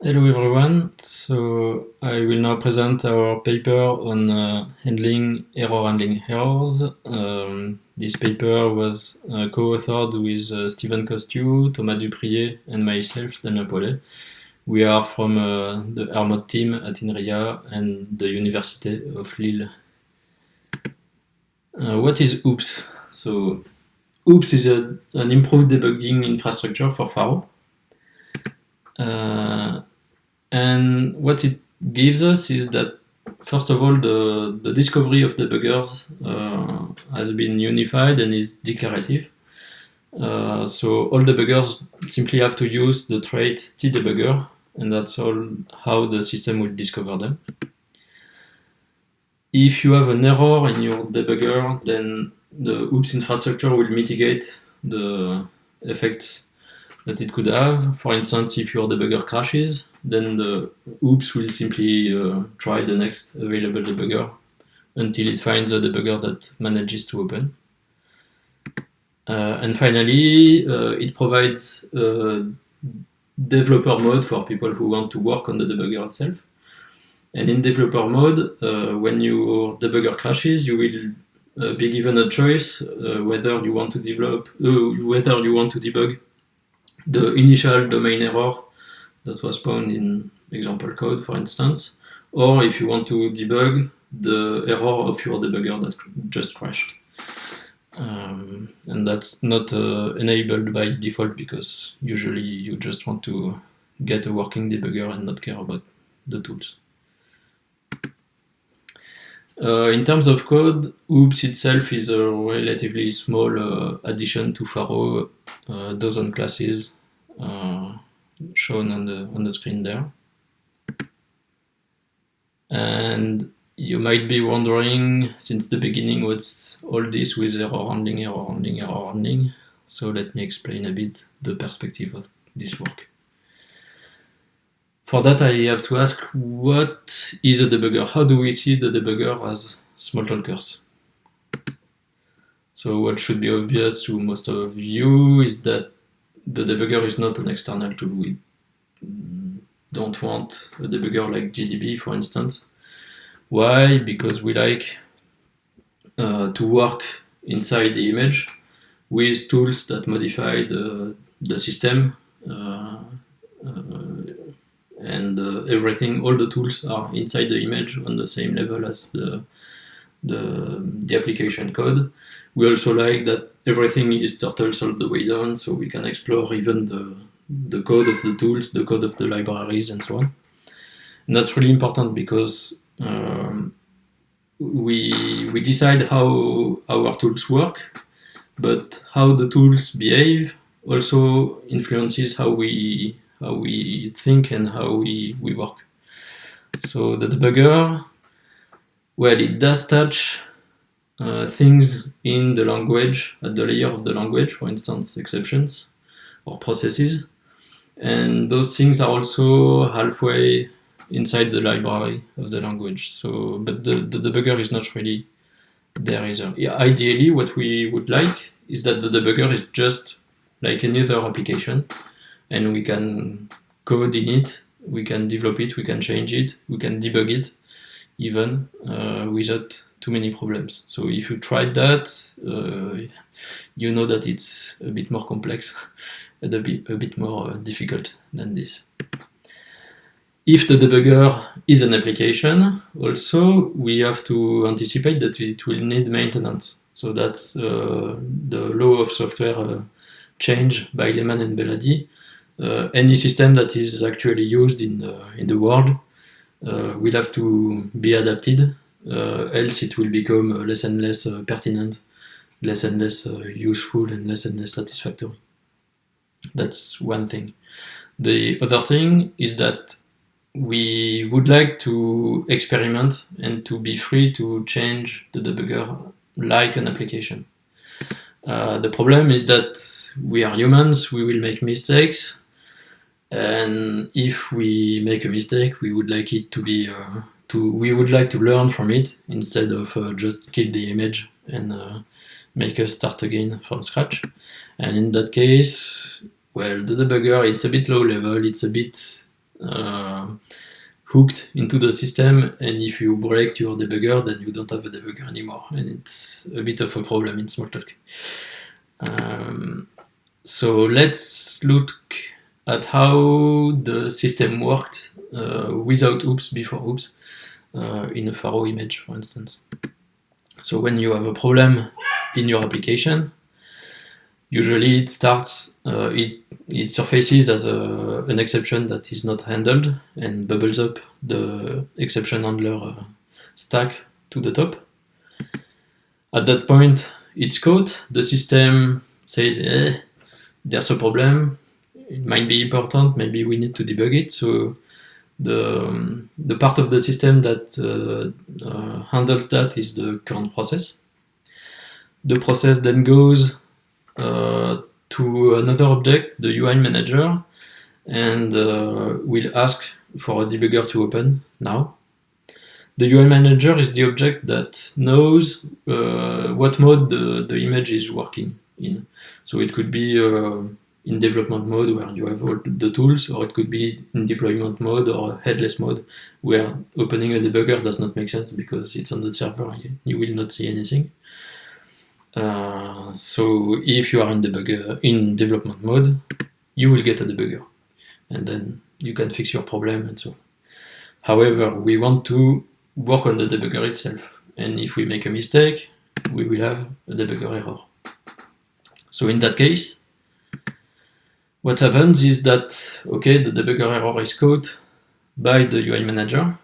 Hello everyone, so I will now present our paper on handling errors. This paper was co-authored with Stephen Costew, Thomas Duprier and myself, Damien Paulet. We are from the ERMOD team at INRIA and the Université of Lille. What is OOPS? So OOPS is an improved debugging infrastructure for Pharo. And what it gives us is that, first of all, the discovery of debuggers has been unified and is declarative. So all debuggers simply have to use the trait tdebugger, and that's all how the system will discover them. If you have an error in your debugger, then the OOPS infrastructure will mitigate the effects that it could have. For instance, if your debugger crashes, then the OOPS will simply try the next available debugger until it finds a debugger that manages to open. And finally, it provides developer mode for people who want to work on the debugger itself. And in developer mode, when your debugger crashes, you will be given a choice whether you want to debug the initial domain error that was spawned in example code, for instance, or if you want to debug the error of your debugger that just crashed. And that's not enabled by default because usually you just want to get a working debugger and not care about the tools. In terms of code, OOPS itself is a relatively small addition to Pharo, dozen classes shown on the screen there. And you might be wondering since the beginning what's all this with error handling. So let me explain a bit the perspective of this work. For that, I have to ask, what is a debugger? How do we see the debugger as Smalltalkers? So what should be obvious to most of you is that the debugger is not an external tool. We don't want a debugger like GDB, for instance. Why? Because we like to work inside the image with tools that modify the system, and everything, all the tools are inside the image on the same level as the application code. We also like that everything is turtles all the way down, so we can explore even the code of the tools, the code of the libraries, and so on. And that's really important because we decide how our tools work, but how the tools behave also influences how we think and how we work. So the debugger, well, it does touch things in the language, at the layer of the language, for instance, exceptions or processes. And those things are also halfway inside the library of the language. So, but the debugger is not really there either. Yeah, ideally, what we would like is that the debugger is just like any other application, and we can code in it, we can develop it, we can change it, we can debug it, even without too many problems. So if you tried that, you know that it's a bit more complex and a bit more difficult than this. If the debugger is an application, also we have to anticipate that it will need maintenance. So that's the law of software change by Lehman and Belady. Any system that is actually used in the world will have to be adapted, else it will become less and less pertinent, less and less useful, and less satisfactory. That's one thing. The other thing is that we would like to experiment and to be free to change the debugger like an application. The problem is that we are humans, we will make mistakes, and if we make a mistake, we would like it to be we would like to learn from it instead of just kill the image and make us start again from scratch. And in that case, well, the debugger, it's a bit low level, it's a bit hooked into the system, and if you break your debugger, then you don't have a debugger anymore, and it's a bit of a problem in Smalltalk. So let's look at how the system worked without OOPS, before OOPS, in a Faro image, for instance. So when you have a problem in your application, usually it starts, it surfaces as an exception that is not handled and bubbles up the exception handler stack to the top. At that point, it's caught. The system says, there's a problem. It might be important. Maybe we need to debug it. So the part of the system that handles that is the current process. The process then goes to another object, the UI manager, and will ask for a debugger to open now. The UI manager is the object that knows what mode the image is working in. So it could be in development mode where you have all the tools, or it could be in deployment mode or headless mode where opening a debugger does not make sense because it's on the server, you will not see anything. So if you are in development mode, you will get a debugger, and then you can fix your problem and so on. However, we want to work on the debugger itself, and if we make a mistake, we will have a debugger error. So in that case, what happens is that, okay, the debugger error is caught by the UI manager,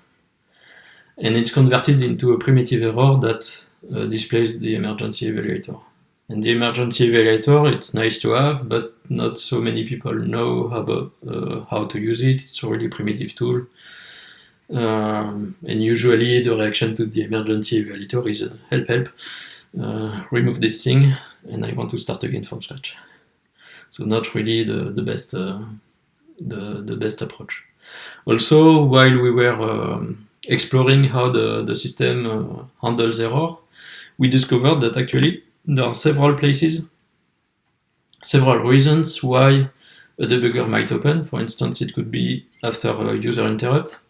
and it's converted into a primitive error that displays the emergency evaluator. And the emergency evaluator, it's nice to have, but not so many people know how to use it. It's a really primitive tool. And usually the reaction to the emergency evaluator is help, remove this thing, and I want to start again from scratch. So not really the best approach. Also, while we were exploring how the system handles error, we discovered that actually there are several reasons why a debugger might open. For instance, it could be after a user interrupt.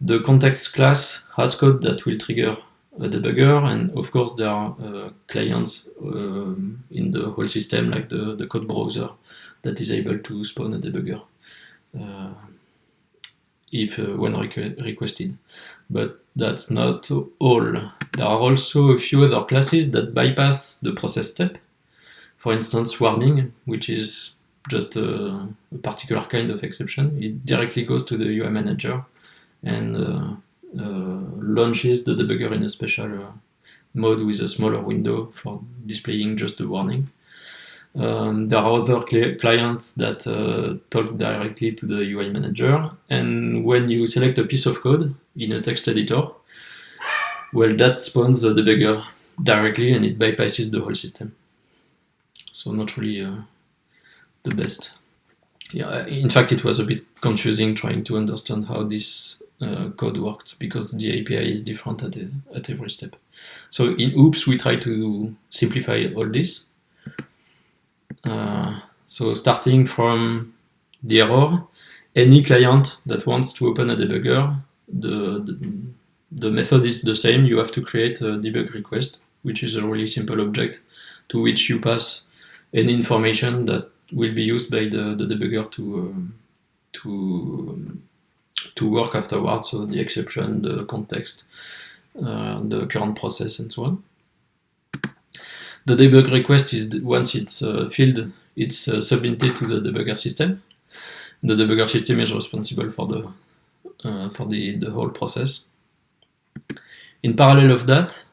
The context class has code that will trigger a debugger, and of course there are clients in the whole system, like the code browser, that is able to spawn a debugger if when requested. But that's not all. There are also a few other classes that bypass the process step. For instance, warning, which is just a particular kind of exception. It directly goes to the UI manager and launches the debugger in a special mode with a smaller window for displaying just the warning. There are other clients that talk directly to the UI manager, and when you select a piece of code in a text editor, well, that spawns the debugger directly and it bypasses the whole system. So not really the best. Yeah, in fact, it was a bit confusing trying to understand how this code worked, because the API is different at every step. So in OOPS, we try to simplify all this. So starting from the error, any client that wants to open a debugger, the method is the same. You have to create a debug request, which is a really simple object to which you pass any information that will be used by the debugger to work afterwards. So the exception, the context, the current process, and so on. The debug request is, once it's filled, it's submitted to the debugger system. The debugger system is responsible for the whole process. In parallel of that,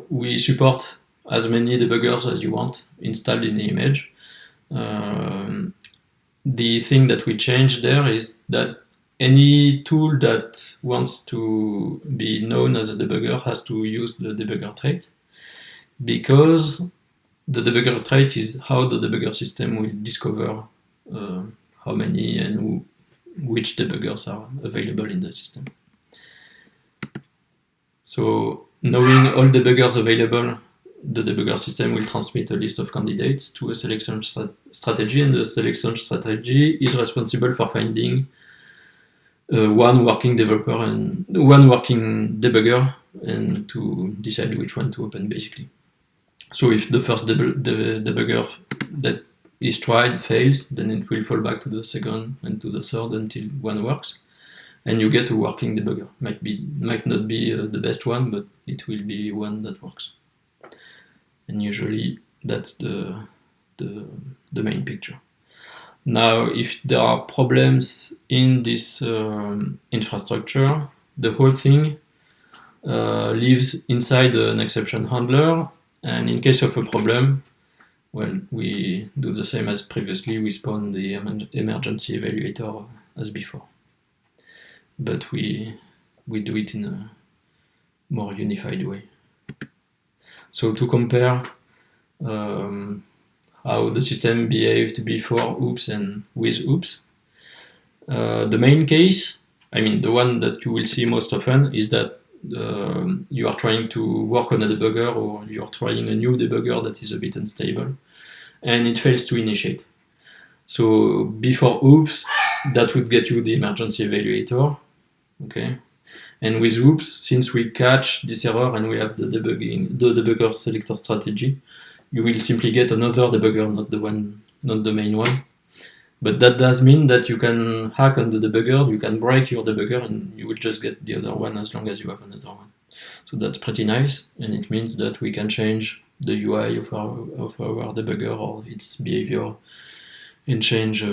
we support as many debuggers as you want installed in the image. The thing that we change there is that any tool that wants to be known as a debugger has to use the debugger trait, because the debugger trait is how the debugger system will discover how many and which debuggers are available in the system. So knowing all debuggers available, the debugger system will transmit a list of candidates to a selection strategy, and the selection strategy is responsible for finding one working developer and one working debugger, and to decide which one to open, basically. So if the first debugger that is tried fails, then it will fall back to the second and to the third until one works, and you get a working debugger. Might not be the best one, but it will be one that works. And usually that's the main picture. Now, if there are problems in this infrastructure, the whole thing lives inside an exception handler, and in case of a problem, well, we do the same as previously. We spawn the emergency evaluator as before, but we do it in a more unified way. So to compare how the system behaved before OOPS and with OOPS, the main case, I mean the one that you will see most often, is that you are trying to work on a debugger, or you are trying a new debugger that is a bit unstable, and it fails to initiate. So before OOPS, that would get you the emergency evaluator, okay? And with OOPS, since we catch this error and we have the debugger selector strategy, you will simply get another debugger, not the main one. But that does mean that you can hack on the debugger, you can break your debugger, and you will just get the other one as long as you have another one. So that's pretty nice, and it means that we can change the UI of our debugger or its behavior and change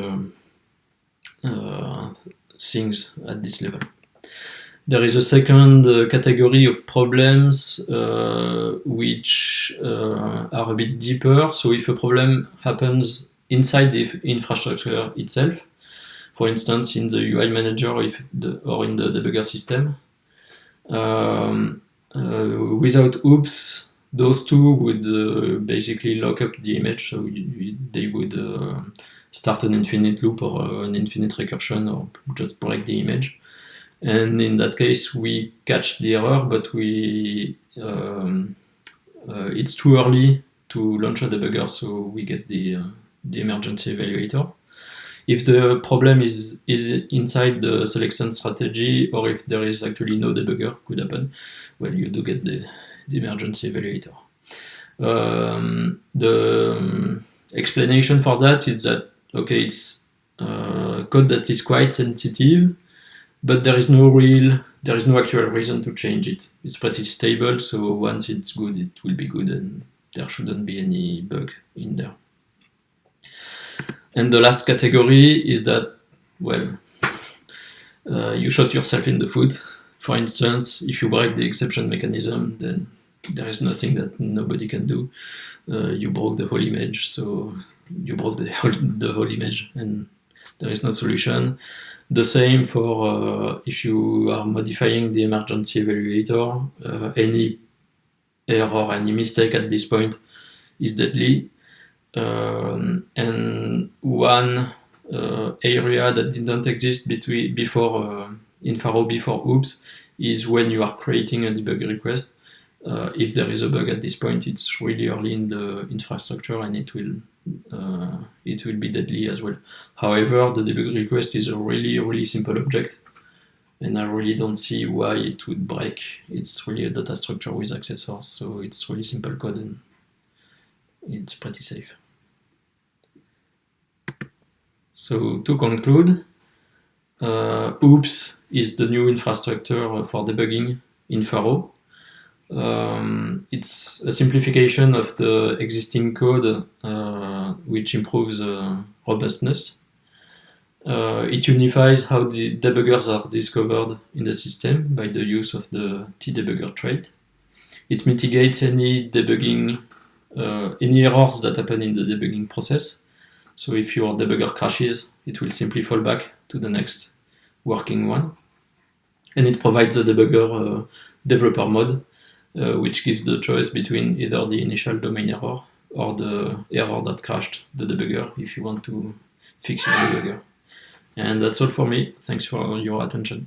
things at this level. There is a second category of problems which are a bit deeper. So if a problem happens inside the infrastructure itself, for instance in the UI manager or in the debugger system, without OOPS, those two would basically lock up the image, so they would start an infinite loop or an infinite recursion, or just break the image. And in that case, we catch the error, but it's too early to launch a debugger, so we get the emergency evaluator. If the problem is inside the selection strategy, or if there is actually no debugger, could happen, well, you do get the emergency evaluator. The explanation for that is that, okay, it's code that is quite sensitive, but there is no actual reason to change it. It's pretty stable, so once it's good, it will be good, and there shouldn't be any bug in there. And the last category is that, well, you shot yourself in the foot. For instance, if you break the exception mechanism, then there is nothing that nobody can do. You broke the whole image, so you broke the whole image, and there is no solution. The same for if you are modifying the emergency evaluator. Any error, any mistake at this point is deadly. And one area that didn't exist before in Pharo before OOPS is when you are creating a debug request. If there is a bug at this point, it's really early in the infrastructure, and it will be deadly as well. However, the debug request is a really simple object, and I really don't see why it would break. It's really a data structure with accessors, so it's really simple code, and it's pretty safe. So to conclude, OOPS is the new infrastructure for debugging in Pharo. It's a simplification of the existing code, which improves robustness. It unifies how the debuggers are discovered in the system by the use of the tdebugger trait. It mitigates any errors that happen in the debugging process. So if your debugger crashes, it will simply fall back to the next working one. And it provides the debugger developer mode, which gives the choice between either the initial domain error or the error that crashed the debugger if you want to fix your debugger. And that's all for me. Thanks for your attention.